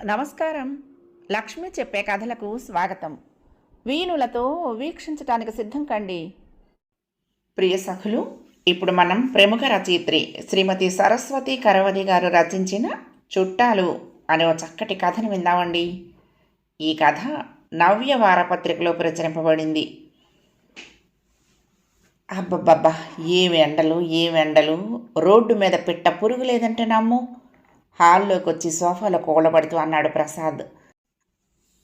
నమస్కారం. లక్ష్మి చెప్పే కథలకు స్వాగతం. వీణులతో వీక్షించటానికి సిద్ధం కండి. ప్రియ సఖులు, ఇప్పుడు మనం ప్రముఖ రచయిత్రి శ్రీమతి సరస్వతి కరవది గారు రచించిన చుట్టాలు అనే ఒక చక్కటి కథను విందామండి. ఈ కథ నవ్య వారపత్రికలో ప్రచురింపబడింది. అబ్బబ్బబ్బా, ఏమి ఎండలు! రోడ్డు మీద పిట్ట పురుగు లేదంటే నమ్ము. హాల్లోకి వచ్చి సోఫాలో కూలబడుతూ అన్నాడు ప్రసాద్.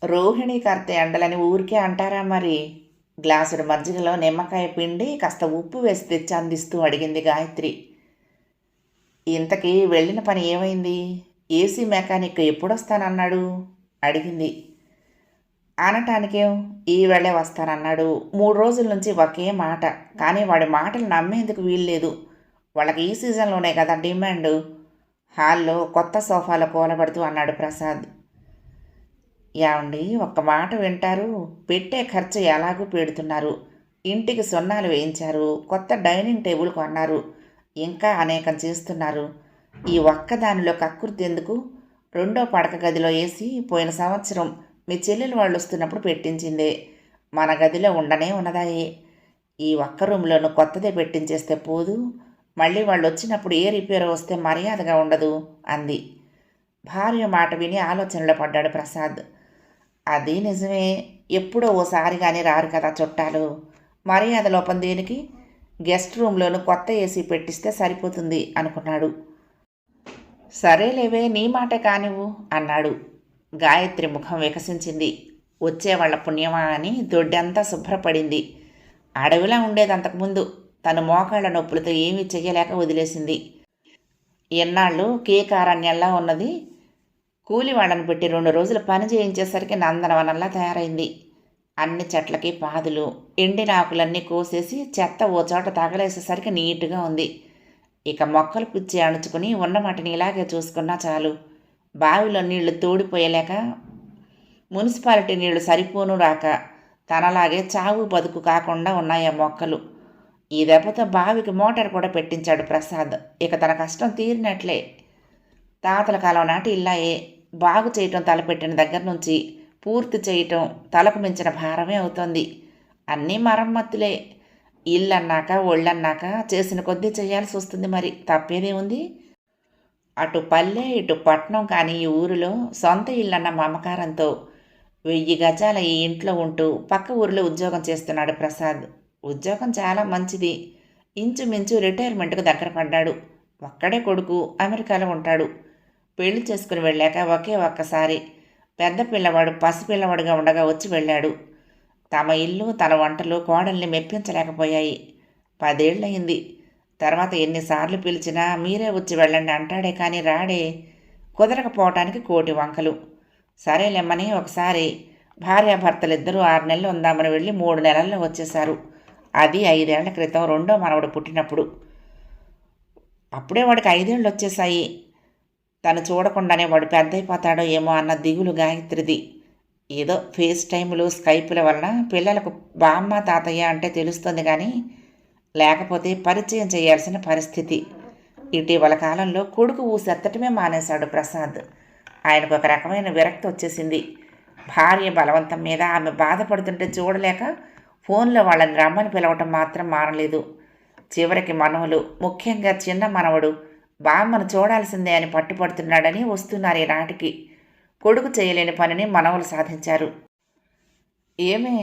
రోహిణి కర్తె ఎండలని ఊరికే అంటారా మరి? గ్లాసుడు మజ్జిగలో నిమ్మకాయ పిండి కాస్త ఉప్పు వేసి తెచ్చి అందిస్తూ అడిగింది గాయత్రి. ఇంతకీ వెళ్ళిన పని ఏమైంది? ఏసీ మెకానిక్ ఎప్పుడొస్తానన్నాడు అడిగింది. అనటానికేం, ఈ వేళే వస్తానన్నాడు. 3 రోజుల నుంచి ఒకే మాట. కానీ వాడి మాటలు నమ్మేందుకు వీల్లేదు. వాళ్ళకి ఈ సీజన్లోనే కదా డిమాండ్. హాల్లో కొత్త సోఫాలో కూలబడుతూ అన్నాడు ప్రసాద్. ఏమండి, ఒక్క మాట వింటారు? పెట్టే ఖర్చు ఎలాగూ పెడుతున్నారు. ఇంటికి సున్నాలు వేయించారు, కొత్త డైనింగ్ టేబుల్ కొన్నారు, ఇంకా అనేకం చేస్తున్నారు. ఈ ఒక్కదానిలో కక్కుర్తి ఎందుకు? 2వ పడక గదిలో వేసి పోయిన సంవత్సరం మీ చెల్లెలు వాళ్ళు వస్తున్నప్పుడు పెట్టించిందే. మన గదిలో ఉండనే ఉన్నదాయే. ఈ ఒక్క రూమ్లోనూ కొత్తదే పెట్టించేస్తే పోదు. మళ్ళీ వాళ్ళు వచ్చినప్పుడు ఏ రిపేర్ వస్తే మర్యాదగా ఉండదు అంది. భార్య మాట విని ఆలోచనలో పడ్డాడు ప్రసాద్. అది నిజమే. ఎప్పుడో ఓసారి కానీ రారు కదా చుట్టాలు. మర్యాద లోపం దేనికి? గెస్ట్ రూమ్లోనూ కొత్త ఏసీ పెట్టిస్తే సరిపోతుంది అనుకున్నాడు. సరేలేవే, నీ మాటే కానివ్వు అన్నాడు. గాయత్రి ముఖం వికసించింది. వచ్చేవాళ్ల పుణ్యమా అని దొడ్డంతా శుభ్రపడింది. అడవిలా ఉండేది అంతకుముందు. తను మోకాళ్ళ నొప్పులతో ఏమీ చెయ్యలేక వదిలేసింది. ఎన్నాళ్ళు కేకారణ్యంలా ఉన్నది. కూలి వాళ్ళని పెట్టి 2 రోజులు పని చేయించేసరికి నందనవనంలా తయారైంది. అన్ని చెట్లకి పాదులు, ఎండిన ఆకులన్నీ కోసేసి చెత్త ఓ చోట తగలేసేసరికి నీట్గా ఉంది. ఇక మొక్కలు పిచ్చి అణుచుకుని ఉన్న మటిని ఇలాగే చూసుకున్నా చాలు. బావిలో నీళ్లు తోడిపోయలేక, మున్సిపాలిటీ నీళ్లు సరిపోను రాక తనలాగే చావు బతుకు కాకుండా ఉన్నాయి ఆ మొక్కలు. ఈ దెబ్బతో బావికి మోటార్ కూడా పెట్టించాడు ప్రసాద్. ఇక తన కష్టం తీరినట్లే. తాతల కాలం నాటి ఇల్లాయే. బాగు చేయటం తలపెట్టిన దగ్గర నుంచి పూర్తి చేయటం తలకు మించిన భారమే అవుతోంది. అన్నీ మరమ్మతులే. ఇల్లన్నాక ఒళ్ళన్నాక చేసిన కొద్దీ చేయాల్సి వస్తుంది. మరి తప్పేదే ఉంది? అటు పల్లె ఇటు పట్నం కానీ ఈ ఊరిలో సొంత ఇల్లన్న మమకారంతో 1000 గజాల ఈ ఇంట్లో ఉంటూ పక్క ఊరిలో ఉద్యోగం చేస్తున్నాడు ప్రసాద్. ఉద్యోగం చాలా మంచిది. ఇంచుమించు రిటైర్మెంట్కు దగ్గర పడ్డాడు. ఒక్కడే కొడుకు, అమెరికాలో ఉంటాడు. పెళ్లి చేసుకుని వెళ్ళాక ఒక్కసారి పెద్ద పిల్లవాడు పసిపిల్లవాడుగా ఉండగా వచ్చి వెళ్ళాడు. తమ ఇల్లు తన వంటలు కోడల్ని మెప్పించలేకపోయాయి. 10 ఏళ్ళయింది. తర్వాత ఎన్నిసార్లు పిలిచినా మీరే వచ్చి వెళ్ళండి అంటాడే కానీ రాడే. కుదరకపోవటానికి కోటి వంకలు. సరేలేమ్మని ఒకసారి భార్యాభర్తలిద్దరూ 6 నెలలు ఉందామని వెళ్ళి 3 నెలల్లో వచ్చేశారు. అది 5 ఏళ్ల క్రితం 2వ మనవడు పుట్టినప్పుడు. అప్పుడే వాడికి 5 ఏళ్ళు వచ్చేశాయి. తను చూడకుండానే వాడు పెద్దయిపోతాడో ఏమో అన్న దిగులు గాయత్రిది. ఏదో ఫేస్ టైములు, స్కైపుల వలన పిల్లలకు బామ్మ తాతయ్య అంటే తెలుస్తుంది కానీ లేకపోతే పరిచయం చేయాల్సిన పరిస్థితి. ఇటీవల కాలంలో కొడుకు ఊసెత్తటమే మానేశాడు ప్రసాద్. ఆయనకు ఒక రకమైన విరక్తి వచ్చేసింది. భార్య బలవంతం మీద ఆమె బాధపడుతుంటే చూడలేక ఫోన్లో వాళ్ళని రమ్మని పిలవటం మాత్రం మానలేదు. చివరికి మనవలు, ముఖ్యంగా చిన్న మనవడు బామ్మను చూడాల్సిందే అని పట్టుపడుతున్నాడని వస్తున్నారు ఈనాటికి. కొడుకు చేయలేని పనిని మనవలు సాధించారు. ఏమే,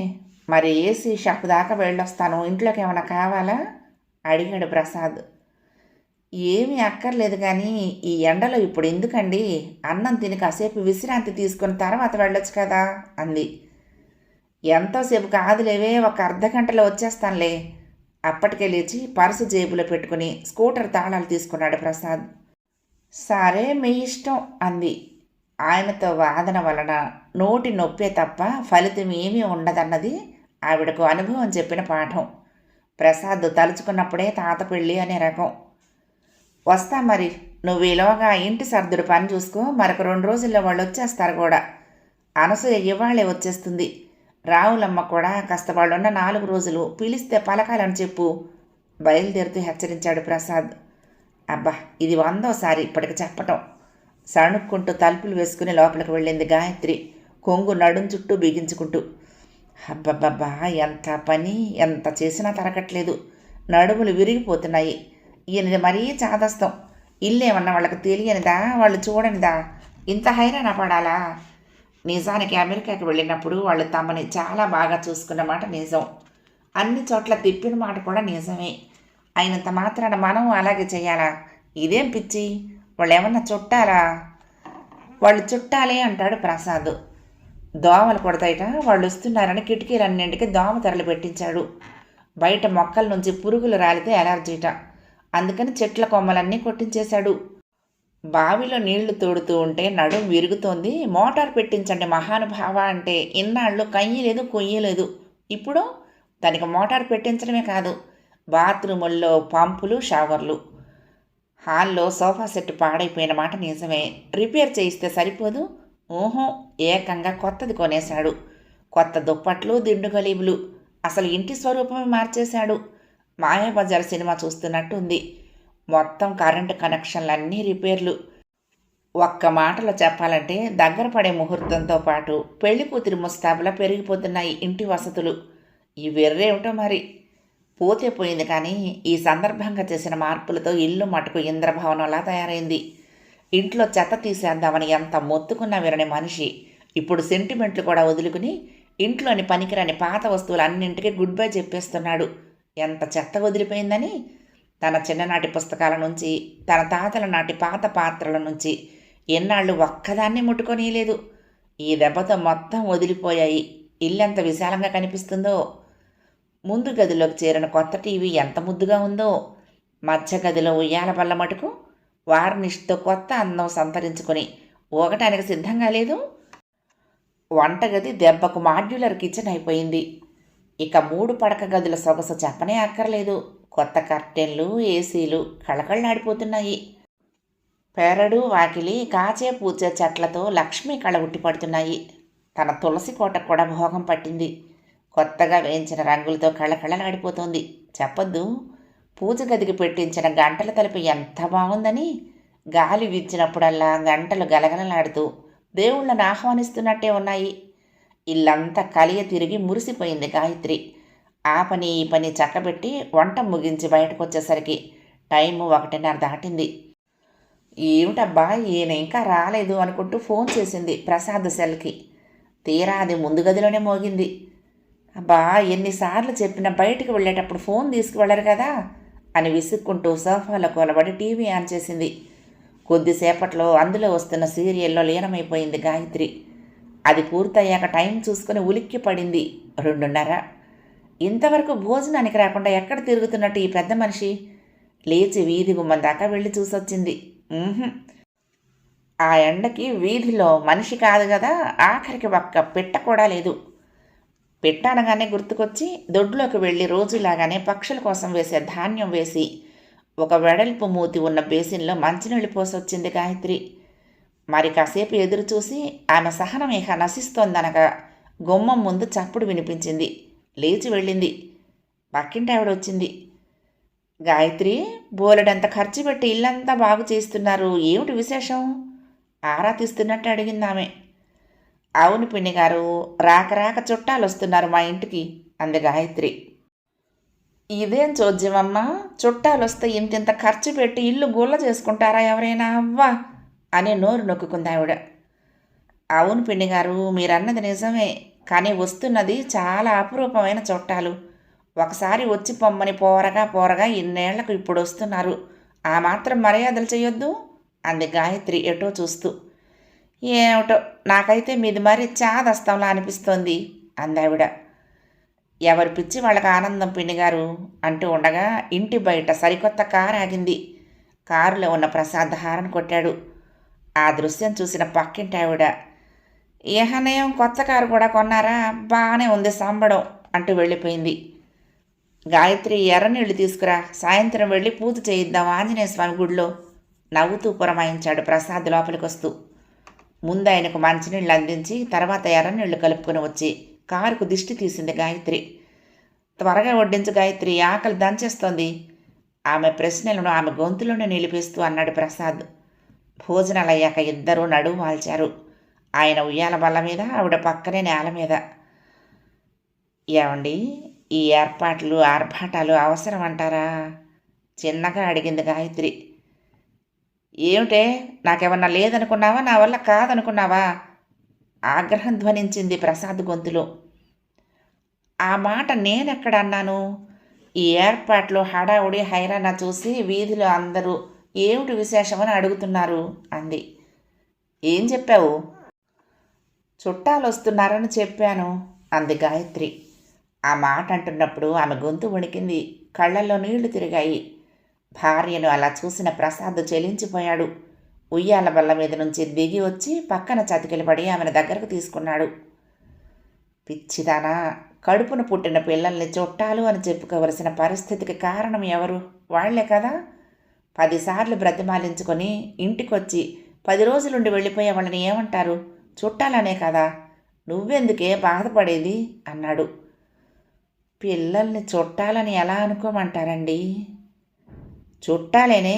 మరి ఏసీ షాప్ దాకా వెళ్ళొస్తాను, ఇంట్లోకి ఏమైనా కావాలా అడిగాడు ప్రసాద్. ఏమీ అక్కర్లేదు కానీ ఈ ఎండలో ఇప్పుడు ఎందుకండి? అన్నం తిని కాసేపు విశ్రాంతి తీసుకుని తర్వాత వెళ్ళొచ్చు కదా అంది. ఎంతోసేపు కాదులేవే, ఒక అర్ధగంటలో వచ్చేస్తానులే. అప్పటికే లేచి పర్సు జేబులో పెట్టుకుని స్కూటర్ తాళాలు తీసుకున్నాడు ప్రసాద్. సరే మీ ఇష్టం అంది. ఆయనతో వాదన వలన నోటి నొప్పే తప్ప ఫలితం ఏమీ ఉండదన్నది ఆవిడకు అనుభవం చెప్పిన పాఠం. ప్రసాద్ తలుచుకున్నప్పుడే తాత పెళ్ళి అనే రకం. వస్తా మరి, నువ్వు ఈలోగా ఇంటి సర్దుడు పని చూసుకో. మరొక 2 రోజుల్లో వాళ్ళు వచ్చేస్తారు కూడా. అనసూయ ఇవాళే వచ్చేస్తుంది. రావులమ్మ కూడా కాస్త వాళ్ళున్న 4 రోజులు పిలిస్తే పలకాలని చెప్పు బయలుదేరుతూ హెచ్చరించాడు ప్రసాద్. అబ్బా, ఇది 100వ సారి ఇప్పటికి చెప్పటం. సణుక్కుంటూ తలుపులు వేసుకుని లోపలికి వెళ్ళింది గాయత్రి, కొంగు నడుం చుట్టూ బిగించుకుంటూ. అబ్బబ్బబ్బా, ఎంత పని, ఎంత చేసినా తరగట్లేదు. నడుములు విరిగిపోతున్నాయి. ఈయనది మరీ చాదస్తం. ఇల్లేమన్నా వాళ్ళకి తెలియనిదా, వాళ్ళు చూడనిదా? ఇంత హైరాణ పడాలా? నిజానికి అమెరికాకి వెళ్ళినప్పుడు వాళ్ళు తమని చాలా బాగా చూసుకున్న మాట నిజం. అన్ని చోట్ల తిప్పిన మాట కూడా నిజమే. అయినంత మాత్రాన మనం అలాగే చేయాలా? ఇదేం పిచ్చి? వాళ్ళు ఏమన్నా చుట్టాలా? వాళ్ళు చుట్టాలే అంటాడు ప్రసాద్. దోమలు కొడతాయిట, వాళ్ళు వస్తున్నారని కిటికీలన్నింటికి దోమ తెరలు పెట్టించాడు. బయట మొక్కల నుంచి పురుగులు రాలితే ఎలర్జీట, అందుకని చెట్ల కొమ్మలన్నీ కొట్టించేశాడు. బావిలో నీళ్లు తోడుతూ ఉంటే నడుం విరుగుతోంది, మోటార్ పెట్టించండి మహానుభావ అంటే ఇన్నాళ్ళు కయ్యలేదు కొయ్యలేదు. ఇప్పుడు దానికి మోటార్ పెట్టించడమే కాదు, బాత్రూముల్లో పంపులు, షవర్లు. హాల్లో సోఫా సెట్ పాడైపోయిన మాట నిజమే. రిపేర్ చేయిస్తే సరిపోదు. ఊహో, ఏకంగా కొత్తది కొనేశాడు. కొత్త దుప్పట్లు, దిండు గలీబులు. అసలు ఇంటి స్వరూపమే మార్చేశాడు. మాయాబజార్ సినిమా చూస్తున్నట్టు ఉంది. మొత్తం కరెంటు కనెక్షన్లన్నీ రిపేర్లు. ఒక్క మాటలో చెప్పాలంటే దగ్గర పడే ముహూర్తంతో పాటు పెళ్లి కూతురి ముస్తాబులా పెరిగిపోతున్నాయి ఇంటి వసతులు. ఈ వెర్రేమిటో మరి. పోతే పోయింది, కానీ ఈ సందర్భంగా చేసిన మార్పులతో ఇల్లు మటుకు ఇంద్రభవనంలా తయారైంది. ఇంట్లో చెత్త తీసేద్దామని ఎంత మొత్తుకున్నా వినని మనిషి ఇప్పుడు సెంటిమెంట్లు కూడా వదులుకుని ఇంట్లోని పనికిరాని పాత వస్తువులన్నింటికీ గుడ్ బై చెప్పేస్తున్నాడు. ఎంత చెత్త వదిలిపోయిందని. తన చిన్ననాటి పుస్తకాల నుంచి, తన తాతల నాటి పాత పాత్రల నుంచి ఎన్నాళ్ళు ఒక్కదాన్ని ముట్టుకొనిలేదు. ఈ దెబ్బతో మొత్తం వదిలిపోయాయి. ఇల్లెంత విశాలంగా కనిపిస్తుందో. ముందు గదిలోకి చేరిన కొత్త టీవీ ఎంత ముద్దుగా ఉందో. మధ్య గదిలో ఉయ్యాల బల్ల మటుకు వార్నిష్తో కొత్త అందం సంతరించుకొని ఊగటానికి సిద్ధంగా లేదు. వంటగది దెబ్బకు మాడ్యులర్ కిచెన్ అయిపోయింది. ఇక 3 పడక గదుల సొగసు చెప్పనే అక్కర్లేదు. కొత్త కర్టెన్లు, ఏసీలు కళకళలాడిపోతున్నాయి. పెరడు, వాకిలి కాచే పూచే చెట్లతో లక్ష్మీ కళ ఉట్టిపడుతున్నాయి. తన తులసి కోటకు కూడా భోగం పట్టింది. కొత్తగా వేయించిన రంగులతో కళకళలాడిపోతోంది. చెప్పొద్దు, పూజ గదికి పెట్టించిన గంటల తలుపు ఎంత బాగుందని. గాలి వీచినప్పుడల్లా గంటలు గలగలలాడుతూ దేవుళ్లను ఆహ్వానిస్తున్నట్టే ఉన్నాయి. ఇల్లంతా కలియ తిరిగి మురిసిపోయింది గాయత్రి. ఆ పని ఈ పని చక్కబెట్టి వంట ముగించి బయటకు వచ్చేసరికి టైము 1:30 దాటింది. ఏమిటబ్బా, ఈయన ఇంకా రాలేదు అనుకుంటూ ఫోన్ చేసింది ప్రసాద్ సెల్కి. తీరా అది ముందు గదిలోనే మోగింది. అబ్బా, ఎన్నిసార్లు చెప్పినా బయటకు వెళ్ళేటప్పుడు ఫోన్ తీసుకువెళ్ళరు కదా అని విసుక్కుంటూ సోఫాలో కూలబడి టీవీ ఆన్ చేసింది. కొద్దిసేపట్లో అందులో వస్తున్న సీరియల్లో లీనమైపోయింది గాయత్రి. అది పూర్తయ్యాక టైం చూసుకుని ఉలిక్కి పడింది. 2:30. ఇంతవరకు భోజనానికి రాకుండా ఎక్కడ తిరుగుతున్నట్టు ఈ పెద్ద మనిషి? లేచి వీధి గుమ్మం దాకా వెళ్ళి చూసొచ్చింది. ఆ ఎండకి వీధిలో మనిషి కాదు కదా, ఆఖరికి ఒక్క పిట్ట కూడా లేదు. పిట్ట అనగానే గుర్తుకొచ్చి దొడ్లోకి వెళ్ళి రోజులాగానే పక్షుల కోసం వేసే ధాన్యం వేసి ఒక వెడల్పు మూతి ఉన్న బేసిన్లో మంచినీళ్ళు పోసొచ్చింది గాయత్రి. మరి కాసేపు ఎదురు చూసి ఆమె సహనం ఇక నశిస్తోందనగా గుమ్మం ముందు చప్పుడు వినిపించింది. లేచి వెళ్ళింది. పక్కింటి ఆవిడ వచ్చింది. గాయత్రి, బోలెడంత ఖర్చు పెట్టి ఇల్లంతా బాగు చేస్తున్నారు, ఏమిటి విశేషం? ఆరా తీస్తున్నట్టు అడిగిందామె. అవును పిన్ని గారు, రాక రాక చుట్టాలు వస్తున్నారు మా ఇంటికి అంది గాయత్రి. ఇదేం చోద్యమమ్మా, చుట్టాలు వస్తే ఇంతింత ఖర్చు పెట్టి ఇల్లు గుల్ల చేసుకుంటారా ఎవరైనా? అవ్వా అని నోరు నొక్కుంది ఆవిడ. అవును పిన్ని గారు, మీరన్నది నిజమే, కానీ వస్తున్నది చాలా అపురూపమైన చుట్టాలు. ఒకసారి వచ్చి పొమ్మని పోరగా ఇన్నేళ్లకు ఇప్పుడు వస్తున్నారు. ఆ మాత్రం మర్యాదలు చేయొద్దు అంది గాయత్రి ఎటో చూస్తూ. ఏమిటో, నాకైతే మీది మరీ చాదస్తంలా అనిపిస్తోంది అందావిడ. ఎవరి పిచ్చి వాళ్ళకి ఆనందం పిన్నిగారు అంటూ ఉండగా ఇంటి బయట సరికొత్త కారు ఆగింది. కారులో ఉన్న ప్రసాద్ హారన్ కొట్టాడు. ఆ దృశ్యం చూసిన పక్కింటి ఆవిడ, ఏహనయం కొత్త కారు కూడా కొన్నారా, బాగానే ఉంది సంబడం అంటూ వెళ్ళిపోయింది. గాయత్రి, ఎర్రనీళ్లు తీసుకురా, సాయంత్రం వెళ్ళి పూజ చేయిద్దాం ఆంజనేయ స్వామి గుడిలో నవ్వుతూ పురమాయించాడు ప్రసాద్ లోపలికి వస్తూ. ముందు ఆయనకు మంచినీళ్ళు అందించి తర్వాత ఎర్రనీళ్లు కలుపుకొని వచ్చి కారుకు దిష్టి తీసింది గాయత్రి. త్వరగా వడ్డించు గాయత్రి, ఆకలి దంచేస్తోంది ఆమె ప్రశ్నలను ఆమె గొంతులోనే నిలిపేస్తూ అన్నాడు ప్రసాద్. భోజనాలయ్యాక ఇద్దరూ నడుము వాల్చారు. ఆయన ఉయ్యాల బల్ల మీద, ఆవిడ పక్కనే నేల మీద. ఏమండి, ఈ ఏర్పాట్లు ఆర్భాటాలు అవసరం అంటారా? చిన్నగా అడిగింది గాయత్రి. ఏమిటే, నాకేమన్నా లేదనుకున్నావా, నా వల్ల కాదనుకున్నావా? ఆగ్రహం ధ్వనించింది ప్రసాద్ గొంతులో. ఆ మాట నేనెక్కడ అన్నాను? ఈ ఏర్పాట్లు హడావుడి హైరానా చూసి వీధిలో అందరూ ఏమిటి విశేషమని అడుగుతున్నారు అంది. ఏం చెప్పావు? చుట్టాలు వస్తున్నారని చెప్పాను అంది గాయత్రి. ఆ మాట అంటున్నప్పుడు ఆమె గొంతు వణికింది, కళ్ళల్లో నీళ్లు తిరిగాయి. భార్యను అలా చూసిన ప్రసాద్ చెలించిపోయాడు. ఉయ్యాల బల్ల మీద నుంచి దిగి వచ్చి పక్కన చతికిలపడి ఆమెను దగ్గరకు తీసుకున్నాడు. పిచ్చిదానా, కడుపున పుట్టిన పిల్లల్ని చుట్టాలు అని చెప్పుకోవలసిన పరిస్థితికి కారణం ఎవరు? వాళ్లే కదా. 10 సార్లు బ్రతిమాలించుకొని ఇంటికొచ్చి 10 రోజులుండి వెళ్ళిపోయే వాళ్ళని ఏమంటారు? చుట్టాలనే కదా. నువ్వెందుకే బాధపడేది అన్నాడు. పిల్లల్ని చుట్టాలని ఎలా అనుకోమంటారండి? చుట్టాలేనే,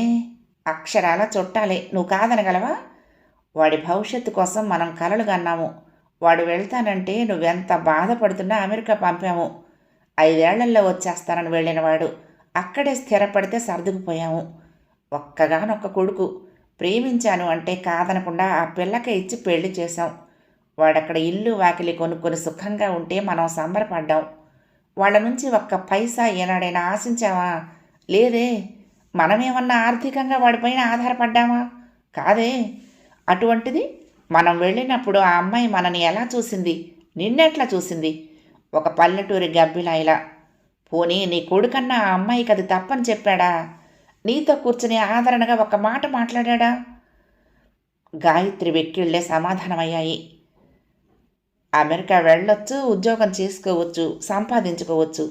అక్షరాల చుట్టాలే. నువ్వు కాదనగలవా? వాడి భవిష్యత్తు కోసం మనం కలలు కన్నాము. వాడు వెళ్తానంటే నువ్వెంత బాధపడుతున్నా అమెరికా పంపాము. 5 ఏళ్లలో వచ్చేస్తానని వెళ్ళినవాడు అక్కడే స్థిరపడితే సర్దుకుపోయాము. ఒక్కగానొక్క కొడుకు. ప్రేమించాను అంటే కాదనకుండా ఆ పిల్లకే ఇచ్చి పెళ్లి చేశాం. వాడక్కడ ఇల్లు వాకిలి కొనుక్కొని సుఖంగా ఉంటే మనం సంబరపడ్డాం. వాళ్ళ నుంచి ఒక్క పైసా ఏనాడైనా ఆశించావా? లేదే. మనమేమన్నా ఆర్థికంగా వాడిపైన ఆధారపడ్డామా? కాదే. అటువంటిది మనం వెళ్ళినప్పుడు ఆ అమ్మాయి మనని ఎలా చూసింది? నిన్నెట్లా చూసింది? ఒక పల్లెటూరి గబ్బిలా ఇలా. పోనీ నీ కొడుకన్నా ఆ అమ్మాయికి అది తప్పని చెప్పాడా? నీతో కూర్చుని ఆదరణగా ఒక మాట మాట్లాడా? గాయత్రి వెక్కిళ్లే సమాధానమయ్యాయి. అమెరికా వెళ్ళొచ్చు, ఉద్యోగం చేసుకోవచ్చు, సంపాదించుకోవచ్చు.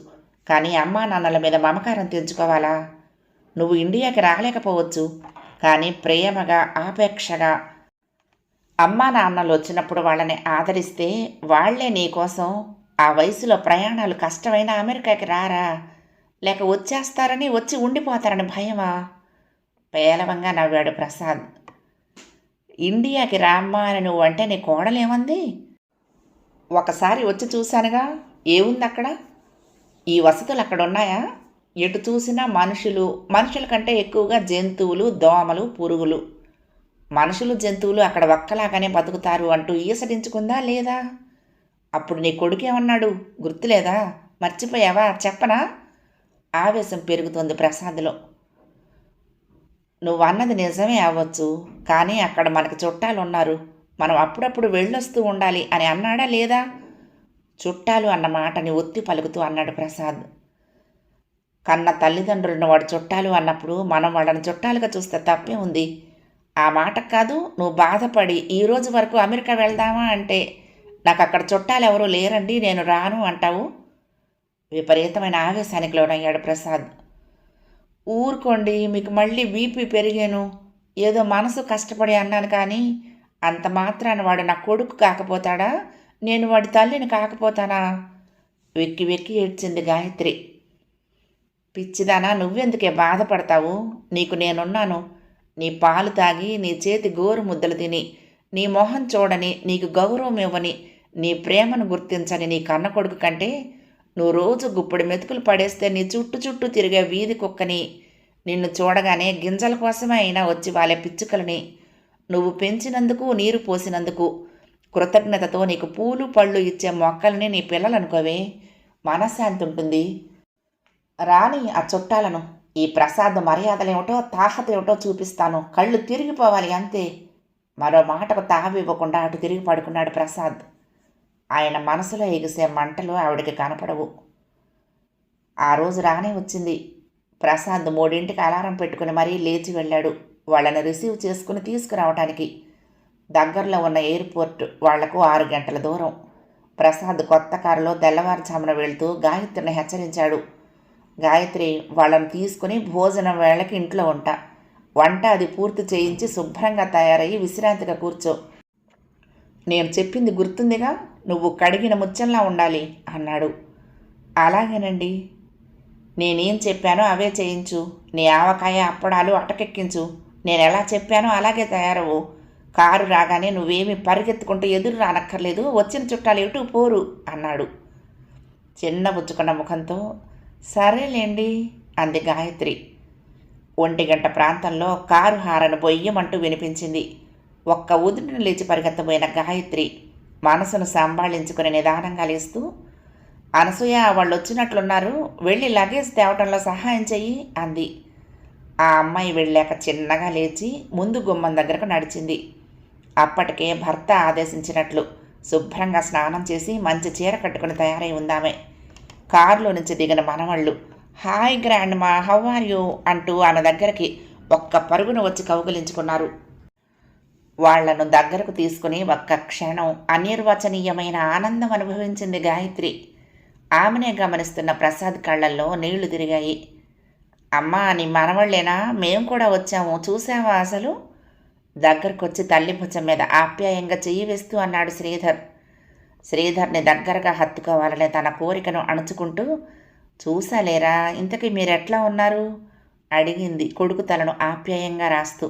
కానీ అమ్మా నాన్నల మీద మమకారం తెంచుకోవాలా? నువ్వు ఇండియాకి రాలేకపోవచ్చు, కానీ ప్రేమగా ఆపేక్షగా అమ్మా నాన్నలు వచ్చినప్పుడు వాళ్ళని ఆదరిస్తే వాళ్లే నీకోసం ఆ వయసులో ప్రయాణాలు కష్టమైన అమెరికాకి రారా? లేక వచ్చేస్తారని, వచ్చి ఉండిపోతారని భయమా? పేలవంగా నవ్వాడు ప్రసాద్. ఇండియాకి రామ్మా అని నువ్వంటే నీ కోడలేమంది? ఒకసారి వచ్చి చూశానుగా. ఏముంది అక్కడ? ఈ వసతులు అక్కడ ఉన్నాయా? ఎటు చూసినా మనుషులు, మనుషుల కంటే ఎక్కువగా జంతువులు, దోమలు, పురుగులు. మనుషులు జంతువులు అక్కడ ఒక్కలాగానే బతుకుతారు అంటూ ఈసడించుకుందా లేదా? అప్పుడు నీ కొడుకేమన్నాడు గుర్తులేదా? మర్చిపోయావా? చెప్పనా? ఆవేశం పెరుగుతోంది ప్రసాద్లో. నువ్వన్నది నిజమే అవ్వచ్చు, కానీ అక్కడ మనకు చుట్టాలు ఉన్నారు, మనం అప్పుడప్పుడు వెళ్ళొస్తూ ఉండాలి అని అన్నాడా లేదా? చుట్టాలు అన్న మాటని ఒత్తి పలుకుతూ అన్నాడు ప్రసాద్. కన్న తల్లిదండ్రులను వాడు చుట్టాలు అన్నప్పుడు మనం వాళ్ళని చుట్టాలుగా చూస్తే తప్పే ఉంది. ఆ మాటకు కాదు నువ్వు బాధపడి ఈరోజు వరకు అమెరికా వెళ్దామా అంటే నాకు అక్కడ చుట్టాలు ఎవరూ లేరండి, నేను రాను అంటావు. విపరీతమైన ఆవేశానికి లోనయ్యాడు ప్రసాద్. ఊరుకోండి, మీకు మళ్ళీ బీపీ పెరిగాను. ఏదో మనసు కష్టపడి అన్నాను, కానీ అంత మాత్రాన వాడు నా కొడుకు కాకపోతాడా? నేను వాడి తల్లిని కాకపోతానా? వెక్కి వెక్కి ఏడ్చింది గాయత్రి. పిచ్చిదానా, నువ్వెందుకే బాధపడతావు? నీకు నేనున్నాను. నీ పాలు తాగి, నీ చేతి గోరు ముద్దలు తిని, నీ మొహం చూడని, నీకు గౌరవం ఇవ్వని, నీ ప్రేమను గుర్తించని నీ కన్న కొడుకు కంటే నువ్వు రోజు గుప్పుడు మెతుకులు పడేస్తే నీ చుట్టూ తిరిగే వీధి కుక్కని, నిన్ను చూడగానే గింజల కోసమే అయినా వచ్చి వాళ్ళ పిచ్చుకలని, నువ్వు పెంచినందుకు, నీరు పోసినందుకు కృతజ్ఞతతో నీకు పూలు పళ్ళు ఇచ్చే మొక్కల్ని నీ పిల్లలనుకోవే, మనశ్శాంతి ఉంటుంది. రాని ఆ చుట్టాలను. ఈ ప్రసాద్ మర్యాదలేమిటో, తాహతేమిటో చూపిస్తాను. కళ్ళు తిరిగిపోవాలి అంతే. మరో మాటకు తావివ్వకుండా అటు తిరిగి పడుకున్నాడు ప్రసాద్. ఆయన మనసులో ఎగిసే మంటలు ఆవిడికి కనపడవు. ఆ రోజు రానే వచ్చింది. ప్రసాద్ 3ంటికి అలారం పెట్టుకుని మరీ లేచి వెళ్ళాడు వాళ్ళని రిసీవ్ చేసుకుని తీసుకురావటానికి. దగ్గరలో ఉన్న ఎయిర్పోర్ట్ వాళ్లకు 6 గంటల దూరం. ప్రసాద్ కొత్త కారులో తెల్లవారుజామున వెళ్తూ గాయత్రిని హెచ్చరించాడు. గాయత్రి, వాళ్ళని తీసుకుని భోజనం వేళకి ఇంట్లో వంట అది పూర్తి చేయించి శుభ్రంగా తయారయ్యి విశ్రాంతిగా కూర్చో. నేను చెప్పింది గుర్తుందిగా? నువ్వు కడిగిన ముత్యంలా ఉండాలి అన్నాడు. అలాగేనండి. నేనేం చెప్పానో అవే చేయించు. నీ ఆవకాయ అప్పడాలు అటకెక్కించు. నేను ఎలా చెప్పానో అలాగే తయారవు. కారు రాగానే నువ్వేమీ పరిగెత్తుకుంటూ ఎదురు రానక్కర్లేదు, వచ్చిన చుట్టాలు ఎటు పోరు అన్నాడు చిన్నబుచ్చుకున్న ముఖంతో. సరేలేండి అంది గాయత్రి. 1 గంట ప్రాంతంలో కారు హారను బొయ్యమంటూ వినిపించింది. ఒక్క ఉదుటిని లేచి పరిగెత్తబోయిన గాయత్రి మనసును సంభాళించుకుని నిదానంగా లేస్తూ, అనసూయ వాళ్ళు వచ్చినట్లున్నారు, వెళ్ళి లగేజ్ తేవటంలో సహాయం చెయ్యి అంది. ఆ అమ్మాయి వెళ్ళాక చిన్నగా లేచి ముందు గుమ్మం దగ్గరకు నడిచింది. అప్పటికే భర్త ఆదేశించినట్లు శుభ్రంగా స్నానం చేసి మంచి చీర కట్టుకుని తయారై ఉందామే. కారులో నుంచి దిగిన మనవళ్ళు హాయ్ గ్రాండ్ మా హౌ ఆర్ యూ అంటూ ఆమె దగ్గరికి ఒక్క పరుగున వచ్చి కౌగిలించుకున్నారు. వాళ్లను దగ్గరకు తీసుకుని ఒక్క క్షణం అనిర్వచనీయమైన ఆనందం అనుభవించింది గాయత్రి. ఆమెనే గమనిస్తున్న ప్రసాద్ కళ్ళల్లో నీళ్లు తిరిగాయి. అమ్మా నీ మనవళ్ళేనా, మేము కూడా వచ్చాము, చూసావా అసలు దగ్గరకొచ్చి తల్లి భుజం మీద ఆప్యాయంగా చెయ్యి వేస్తూ అన్నాడు శ్రీధర్. శ్రీధర్ని దగ్గరగా హత్తుకోవాలనే తన కోరికను అణుచుకుంటూ, చూసాలేరా ఇంతకీ మీరెట్లా ఉన్నారు అడిగింది కొడుకు తలను ఆప్యాయంగా రాస్తూ.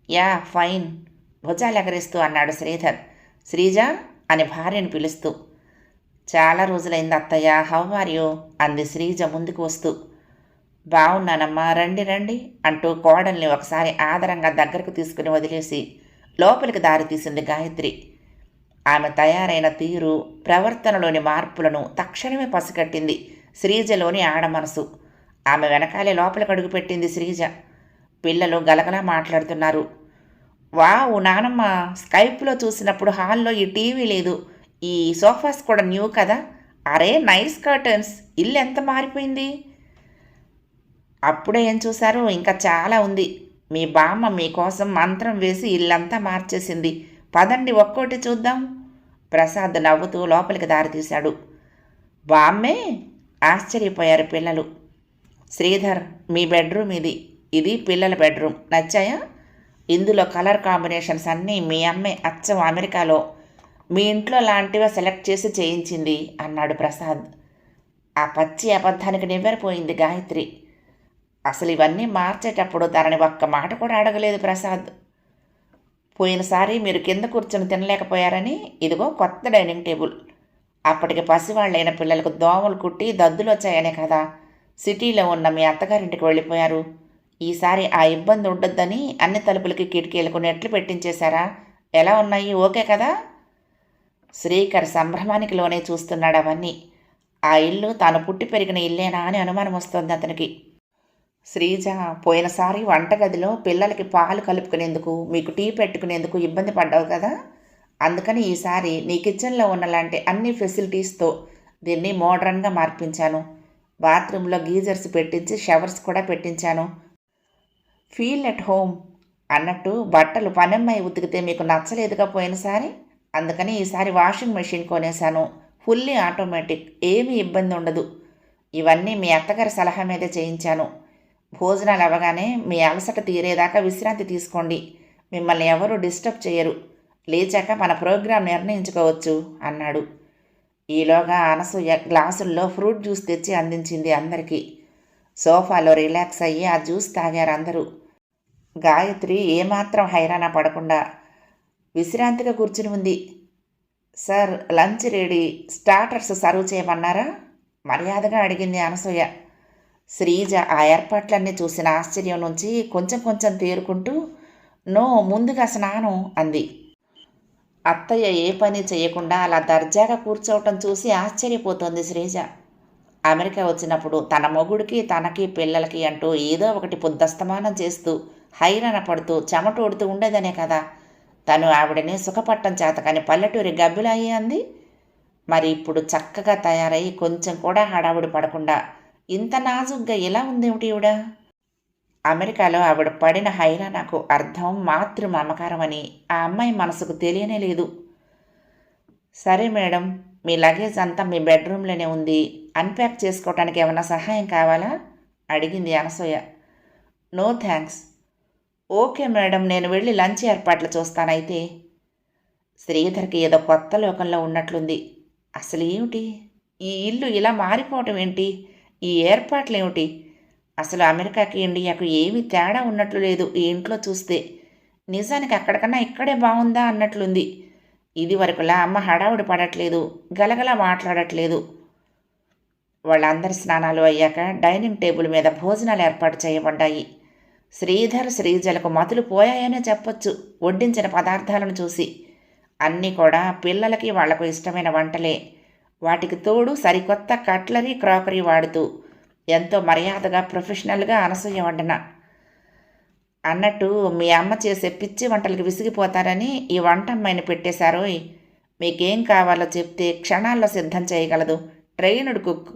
యా ఫైన్ భుజాలెగరిస్తూ అన్నాడు శ్రీధర్. శ్రీజ అని భార్యను పిలుస్తూ. చాలా రోజులైంది అత్తయ్య, హౌ ఆర్ యూ అంది శ్రీజ ముందుకు వస్తూ. బాగున్నానమ్మా, రండి రండి అంటూ కోడల్ని ఒకసారి ఆదరంగా దగ్గరకు తీసుకుని వదిలేసి లోపలికి దారి తీసింది గాయత్రి. ఆమె తయారైన తీరు, ప్రవర్తనలోని మార్పులను తక్షణమే పసిగట్టింది శ్రీజలోని ఆడమనసు. ఆమె వెనకాలే లోపలికి అడుగుపెట్టింది శ్రీజ. పిల్లలు గలగలా మాట్లాడుతున్నారు. వావ్ నానమ్మ, స్కైప్లో చూసినప్పుడు హాల్లో ఈ టీవీ లేదు, ఈ సోఫాస్ కూడా న్యూ కదా, అరే నైస్ కర్టన్స్, ఇల్లు ఎంత మారిపోయింది. అప్పుడే ఏం చూశారు, ఇంకా చాలా ఉంది. మీ బామ్మ మీకోసం మంత్రం వేసి ఇల్లంతా మార్చేసింది, పదండి ఒక్కోటి చూద్దాం. ప్రసాద్ నవ్వుతూ లోపలికి దారితీశాడు. బామ్మే ఆశ్చర్యపోయారు పిల్లలు. శ్రీధర్ మీ బెడ్రూమ్ ఇది, ఇది పిల్లల బెడ్రూమ్, నచ్చాయా? ఇందులో కలర్ కాంబినేషన్స్ అన్నీ మీ అమ్మే అచ్చం అమెరికాలో మీ ఇంట్లో లాంటివే సెలెక్ట్ చేసి చేయించింది అన్నాడు ప్రసాద్. ఆ పచ్చి అబద్ధానికి నివ్వెరపోయింది గాయత్రి. అసలు ఇవన్నీ మార్చేటప్పుడు తనని ఒక్క మాట కూడా అడగలేదు ప్రసాద్. పోయినసారి మీరు కింద కూర్చొని తినలేకపోయారని ఇదిగో కొత్త డైనింగ్ టేబుల్. అప్పటికి పసివాళ్ళైన పిల్లలకు దోమలు కుట్టి దద్దులు వచ్చాయనే కదా సిటీలో ఉన్న మీ అత్తగారింటికి వెళ్ళిపోయారు. ఈసారి ఆ ఇబ్బంది ఉండొద్దని అన్ని తలుపులకి కిటికీలకు నెట్లు పెట్టించేశారా? ఎలా ఉన్నాయి, ఓకే కదా? శ్రీకర్ సంభ్రమానికి లోనే చూస్తున్నాడు అవన్నీ. ఆ ఇల్లు తాను పుట్టి పెరిగిన ఇల్లేనా అని అనుమానం వస్తోంది అతనికి. శ్రీజ, పోయినసారి వంటగదిలో పిల్లలకి పాలు కలుపుకునేందుకు మీకు టీ పెట్టుకునేందుకు ఇబ్బంది పడ్డావు కదా, అందుకని ఈసారి నీ కిచెన్లో ఉన్నలాంటి అన్ని ఫెసిలిటీస్తో దీన్ని మోడ్రన్గా మార్పించాను. బాత్రూంలో గీజర్స్ పెట్టించి షవర్స్ కూడా పెట్టించాను. ఫీల్ ఎట్ హోమ్ అన్నట్టు బట్టలు పనమ్మాయి ఉతికితే మీకు నచ్చలేదుగా పోయినసారి, అందుకని ఈసారి వాషింగ్ మెషిన్ కొనేశాను, ఫుల్లీ ఆటోమేటిక్, ఏమీ ఇబ్బంది ఉండదు. ఇవన్నీ మీ అత్తగారి సలహా మీదే చేయించాను. భోజనాలు అవ్వగానే మీ అలసట తీరేదాకా విశ్రాంతి తీసుకోండి, మిమ్మల్ని ఎవరూ డిస్టర్బ్ చేయరు, లేచాక మన ప్రోగ్రాం నిర్ణయించుకోవచ్చు అన్నాడు. ఈలోగా అనసూయ గ్లాసుల్లో ఫ్రూట్ జ్యూస్ తెచ్చి అందించింది అందరికీ. సోఫాలో రిలాక్స్ అయ్యి ఆ జ్యూస్ తాగారు అందరూ. గాయత్రి ఏమాత్రం హైరాణ పడకుండా విశ్రాంతిగా కూర్చుని ఉంది. Sir lunch ready, starters serve చేయమన్నారా మర్యాదగా అడిగింది అనసూయ. శ్రీజ ఆ ఏర్పాట్లన్నీ చూసిన ఆశ్చర్యం నుంచి కొంచెం కొంచెం తేరుకుంటూ నో ముందుగా స్నానం అంది. అత్తయ్య ఏ పని చేయకుండా అలా దర్జాగా కూర్చోవటం చూసి ఆశ్చర్యపోతోంది శ్రీజ. అమెరికా వచ్చినప్పుడు తన మొగుడికి తనకి పిల్లలకి అంటూ ఏదో ఒకటి పొద్దస్తమానం చేస్తూ హైరాణ పడుతూ చెమటోడుతూ ఉండేదనే కదా తను ఆవిడని సుఖపట్టం చేతకాని పల్లెటూరి గబ్బిలాయి అంది. మరి ఇప్పుడు చక్కగా తయారై కొంచెం కూడా హడావుడి పడకుండా ఇంత నాజుగ్గా ఎలా ఉందేమిటి ఈవిడ? అమెరికాలో ఆవిడ పడిన హైరాణకు అర్థం మాతృ మమకారం అని ఆ అమ్మాయి మనసుకు తెలియనే లేదు. సరే మేడం, మీ లగేజ్ అంతా మీ బెడ్రూమ్లోనే ఉంది, అన్ప్యాక్ చేసుకోవటానికి ఏమైనా సహాయం కావాలా అడిగింది Anasuya. No thanks. Okay madam, నేను వెళ్ళి లంచ్ ఏర్పాట్లు చూస్తానైతే. శ్రీధర్కి ఏదో కొత్త లోకంలో ఉన్నట్లుంది. అసలు ఏమిటి ఈ ఇల్లు ఇలా మారిపోవటం ఏంటి, ఈ ఏర్పాట్లు ఏమిటి? అసలు అమెరికాకి ఇండియాకు ఏమీ తేడా ఉన్నట్లు లేదు ఈ ఇంట్లో చూస్తే. నిజానికి అక్కడికన్నా ఇక్కడే బాగుందా అన్నట్లుంది. ఇది వరకులా అమ్మ హడావుడి పడట్లేదు, గలగలా మాట్లాడట్లేదు. వాళ్ళందరి స్నానాలు అయ్యాక డైనింగ్ టేబుల్ మీద భోజనాలు ఏర్పాటు చేయబడ్డాయి. శ్రీధర్ శ్రీజలకు మతులు పోయాయనే చెప్పొచ్చు వడ్డించిన పదార్థాలను చూసి. అన్నీ కూడా పిల్లలకి వాళ్లకు ఇష్టమైన వంటలే. వాటికి తోడు సరికొత్త కట్లరీ క్రాకరీ వాడుతూ ఎంతో మర్యాదగా ప్రొఫెషనల్గా అనసూయ వండన. అన్నట్టు మీ అమ్మ చేసే పిచ్చి వంటలకు విసిగిపోతారని ఈ వంట అమ్మాయిని పెట్టేశారోయ్. మీకేం కావాలో చెప్తే క్షణాల్లో సిద్ధం చేయగలదు. Trained cook.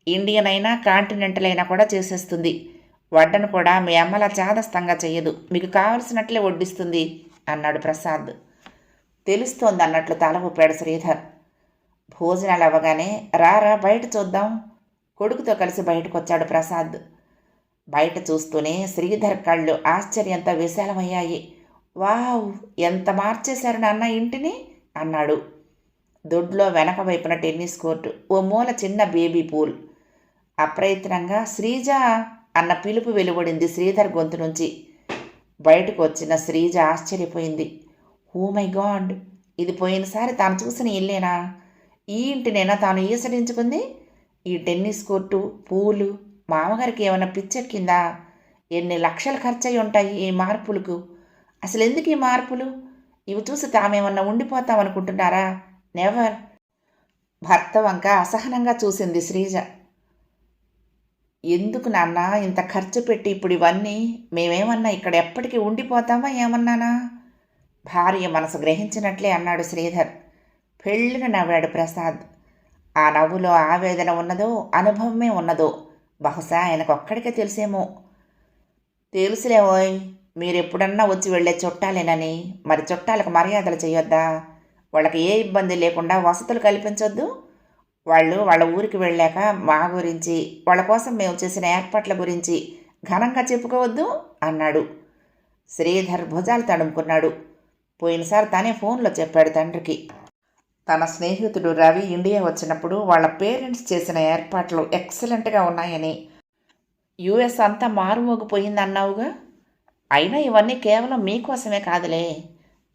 ఇండియన్ అయినా కాంటినెంటల్ అయినా కూడా చేసేస్తుంది. వడ్డను కూడా మీ అమ్మలా చాదస్తంగా చెయ్యదు. మీకు కావలసినట్లే వడ్డిస్తుంది అన్నాడు ప్రసాద్. తెలుస్తోంది అన్నట్లు తల ఊపాడు శ్రీధర్. భోజనాలు అవ్వగానే రారా బయట చూద్దాం. కొడుకుతో కలిసి బయటకొచ్చాడు ప్రసాద్. బయట చూస్తూనే శ్రీధర్ కళ్ళు ఆశ్చర్యంతో విశాలమయ్యాయి. వావ్, ఎంత మార్చేశారు నాన్న ఇంటిని అన్నాడు. దొడ్లో వెనక వైపున టెన్నిస్ కోర్టు, ఓ మూల చిన్న బేబీ పూల్. అప్రయత్నంగా శ్రీజ అన్న పిలుపు వెలువడింది శ్రీధర్ గొంతు నుంచి. బయటకు వచ్చిన శ్రీజ ఆశ్చర్యపోయింది. ఓ మై గాడ్, ఇది పోయినసారి తాను చూసిన ఇల్లేనా? ఈ ఇంటినైనా తాను ఈసడించుకుంది? ఈ టెన్నిస్ కోర్టు, పూలు, మామగారికి ఏమైనా పిచ్చెక్కిందా? ఎన్ని లక్షలు ఖర్చయి ఉంటాయి ఈ మార్పులకు. అసలు ఎందుకు ఈ మార్పులు? ఇవి చూసి తామేమన్నా ఉండిపోతామనుకుంటున్నారా? నెవర్. భర్త వంక అసహనంగా చూసింది శ్రీజ. ఎందుకు నాన్న ఇంత ఖర్చు పెట్టి ఇప్పుడు ఇవన్నీ? మేమేమన్నా ఇక్కడ ఎప్పటికీ ఉండిపోతామా ఏమన్నానా? భార్య మనసు గ్రహించినట్లే అన్నాడు శ్రీధర్. పెళ్ళిన నవ్వాడు ప్రసాద్. ఆ నవ్వులో ఆవేదన ఉన్నదో అనుభవమే ఉన్నదో బహుశా ఆయనకొక్కడికే తెలిసేమో. తెలుసులేవోయ్, మీరెప్పుడన్నా వచ్చి వెళ్ళే చుట్టాలేనని. మరి చుట్టాలకు మర్యాదలు చేయొద్దా? వాళ్ళకి ఏ ఇబ్బంది లేకుండా వసతులు కల్పించొద్దు? వాళ్ళు వాళ్ళ ఊరికి వెళ్ళాక మా గురించి, వాళ్ళ కోసం మేము చేసిన ఏర్పాట్ల గురించి ఘనంగా చెప్పుకోవద్దు అన్నాడు. శ్రీధర్ భుజాలు తడుముకున్నాడు. పోయినసారి తనే ఫోన్లో చెప్పాడు తండ్రికి. తన స్నేహితుడు రవి ఇండియా వచ్చినప్పుడు వాళ్ళ పేరెంట్స్ చేసిన ఏర్పాట్లు ఎక్సలెంట్గా ఉన్నాయని. యుఎస్ అంతా మారుమోగిపోయిందన్నావుగా. అయినా ఇవన్నీ కేవలం మీకోసమే కాదులే.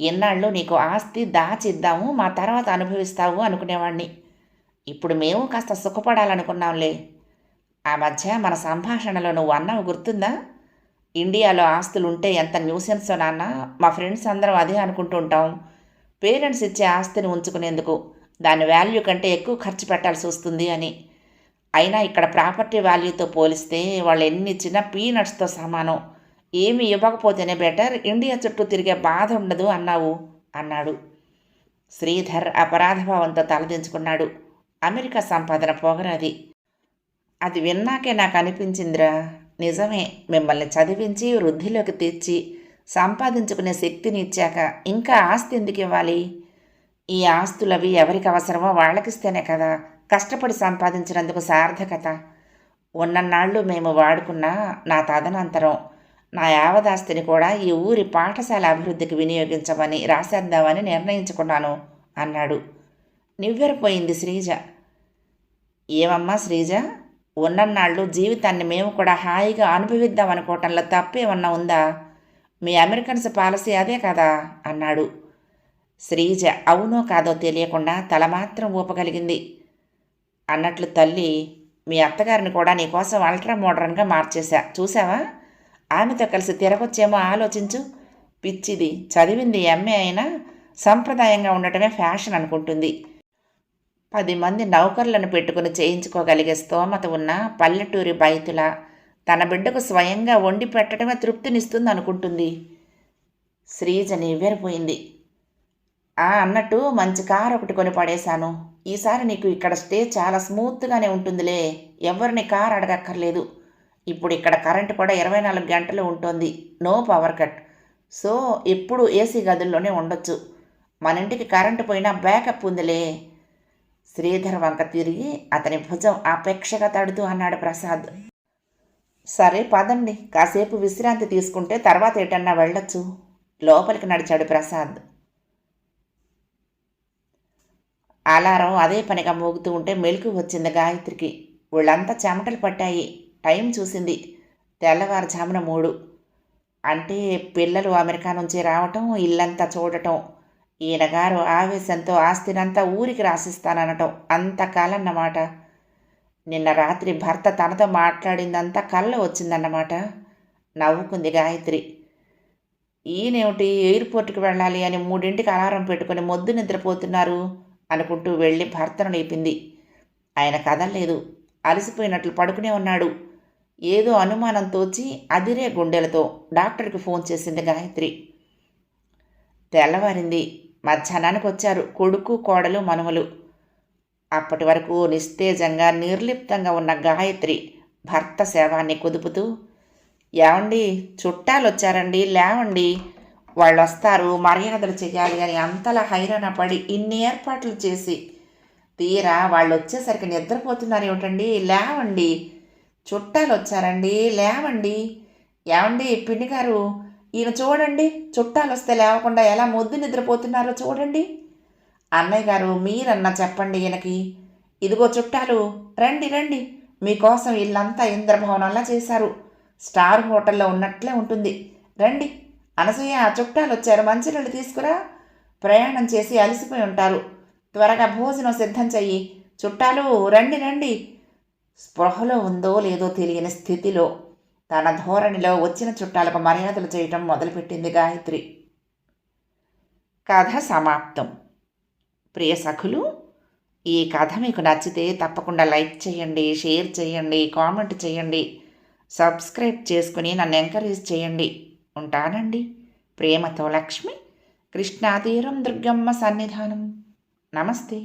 ఎన్నాళ్ళు నీకు ఆస్తి దాచిద్దాము, మా తర్వాత అనుభవిస్తావు అనుకునేవాణ్ణి. ఇప్పుడు మేము కాస్త సుఖపడాలనుకున్నాంలే. ఆ మధ్య మన సంభాషణలో నువ్వు అన్నావు గుర్తుందా? ఇండియాలో ఆస్తులుంటే ఎంత న్యూసెన్సో నాన్న, మా ఫ్రెండ్స్ అందరం అదే అనుకుంటూ ఉంటాం. పేరెంట్స్ ఇచ్చే ఆస్తిని ఉంచుకునేందుకు దాని వాల్యూ కంటే ఎక్కువ ఖర్చు పెట్టాల్సి వస్తుంది అని. అయినా ఇక్కడ ప్రాపర్టీ వాల్యూతో పోలిస్తే వాళ్ళు ఎన్ని ఇచ్చినా పీనట్స్తో సమానం. ఏమి ఇవ్వకపోతేనే బెటర్, ఇండియా చుట్టూ తిరిగే బాధ ఉండదు అన్నావు అన్నాడు. శ్రీధర్ అపరాధభావంతో తలదించుకున్నాడు. అమెరికా సంపాదన పొగరది. అది విన్నాకే నాకు అనిపించిందిరా, నిజమే. మిమ్మల్ని చదివించి వృద్ధిలోకి తెచ్చి సంపాదించుకునే శక్తిని ఇచ్చాక ఇంకా ఆస్తి ఎందుకు ఇవ్వాలి? ఈ ఆస్తులవి ఎవరికి అవసరమో వాళ్ళకిస్తేనే కదా కష్టపడి సంపాదించినందుకు సార్థకత. ఉన్నన్నాళ్ళు మేము వాడుకున్న నా తదనంతరం నా యావదాస్తిని కూడా ఈ ఊరి పాఠశాల అభివృద్ధికి వినియోగించమని రాసేద్దామని నిర్ణయించుకున్నాను అన్నాడు. నివ్వెరపోయింది శ్రీజ. ఏమమ్మా శ్రీజ, ఉన్నన్నాళ్ళు జీవితాన్ని మేము కూడా హాయిగా అనుభవిద్దాం అనుకోవటంలో తప్పేమన్నా ఉందా? మీ అమెరికన్స్ పాలసీ అదే కదా అన్నాడు. శ్రీజ అవునో కాదో తెలియకుండా తల మాత్రం ఊపగలిగింది. అన్నట్లు తల్లి, మీ అత్తగారిని కూడా నీకోసం అల్ట్రా మోడర్న్గా మార్చేశా, చూసావా? ఆమెతో కలిసి తిరగొచ్చేమో ఆలోచించు. పిచ్చిది, చదివింది ఎంఏ అయినా సంప్రదాయంగా ఉండటమే ఫ్యాషన్ అనుకుంటుంది. 10 మంది నౌకర్లను పెట్టుకుని చేయించుకోగలిగే స్తోమత ఉన్న పల్లెటూరి బైతుల తన బిడ్డకు స్వయంగా వండి పెట్టడమే తృప్తినిస్తుంది అనుకుంటుంది. శ్రీజ నివ్వెరపోయింది. అన్నట్టు మంచి కారు ఒకటి కొని పడేశాను. ఈసారి నీకు ఇక్కడ స్టే చాలా స్మూత్గానే ఉంటుందిలే. ఎవరిని కారు అడగక్కర్లేదు. ఇప్పుడు ఇక్కడ కరెంటు కూడా 24 గంటలు ఉంటుంది. No power cut. సో ఎప్పుడు ఏసీ గదుల్లోనే ఉండొచ్చు. మన ఇంటికి కరెంటు పోయినా బ్యాకప్ ఉందిలే. శ్రీధర్ వంక తిరిగి అతని భుజం ఆపేక్షగా తడుతూ అన్నాడు ప్రసాద్. సరే పదండి, కాసేపు విశ్రాంతి తీసుకుంటే తర్వాత ఎటన్నా వెళ్ళొచ్చు. లోపలికి నడిచాడు ప్రసాద్. అలారం అదే పనిగా మోగుతూ ఉంటే మెలకు వచ్చింది గాయత్రికి. ఒళ్ళంతా చెమటలు పట్టాయి. టైం చూసింది. తెల్లవారుజామున 3. అంటే పిల్లలు అమెరికా నుంచి రావటం, ఇల్లంతా చూడటం, ఈయనగారు ఆవేశంతో ఆస్తినంతా ఊరికి రాసిస్తాననటం అంతకాలన్నమాట. నిన్న రాత్రి భర్త తనతో మాట్లాడిందంతా కల్లో వచ్చిందన్నమాట. నవ్వుకుంది గాయత్రి. ఈయనేమిటి ఎయిర్పోర్ట్కి వెళ్ళాలి అని 3ంటికి అలారం పెట్టుకుని మొద్దు నిద్రపోతున్నారు అనుకుంటూ వెళ్ళి భర్తను లేపింది. ఆయన కదల్లేదు. అలసిపోయినట్లు పడుకునే ఉన్నాడు. ఏదో అనుమానం తోచి అదిరే గుండెలతో డాక్టర్కి ఫోన్ చేసింది గాయత్రి. తెల్లవారింది. మధ్యాహ్నానికి వచ్చారు కొడుకు, కోడలు, మనుమలు. అప్పటి వరకు నిస్తేజంగా నిర్లిప్తంగా ఉన్న గాయత్రి భర్త శవాన్ని కుదుపుతూ, ఏమండి చుట్టాలు వచ్చారండి, లేవండి, వాళ్ళు వస్తారు, మర్యాదలు చెయ్యాలి అని అంతలా హైరాణ పడి ఇన్ని ఏర్పాట్లు చేసి తీరా వాళ్ళు వచ్చేసరికి నిద్రపోతున్నారు ఏమిటండి, లేవండి, చుట్టాలు వచ్చారండి, లేవండి, ఏమండి పిన్ని గారు ఈయన చూడండి, చుట్టాలు వస్తే లేవకుండా ఎలా మొద్దు నిద్రపోతున్నారో చూడండి. అన్నయ్య గారు మీరన్నా చెప్పండి ఈయనకి. ఇదిగో చుట్టాలు, రండి రండి, మీకోసం ఇల్లంతా ఇంద్రభవనంలా చేశారు, స్టార్ హోటల్లో ఉన్నట్లే ఉంటుంది, రండి. అనసూయ చుట్టాలు వచ్చారు, మంచినీళ్ళు తీసుకురా, ప్రయాణం చేసి అలసిపోయి ఉంటారు, త్వరగా భోజనం సిద్ధం చెయ్యి, చుట్టాలు రండి రండి. స్పృహలో ఉందో లేదో తెలియని స్థితిలో తన ధోరణిలో వచ్చిన చుట్టాలకు మర్యాదలు చేయటం మొదలుపెట్టింది గాయత్రి. కథ సమాప్తం. ప్రియ సఖులు, ఈ కథ మీకు నచ్చితే తప్పకుండా లైక్ చేయండి, షేర్ చేయండి, కామెంట్ చేయండి, సబ్స్క్రైబ్ చేసుకుని నన్ను ఎంకరేజ్ చేయండి. ఉంటానండి. ప్రేమతో లక్ష్మి, కృష్ణాతీరం దుర్గమ్మ సన్నిధానం. నమస్తే.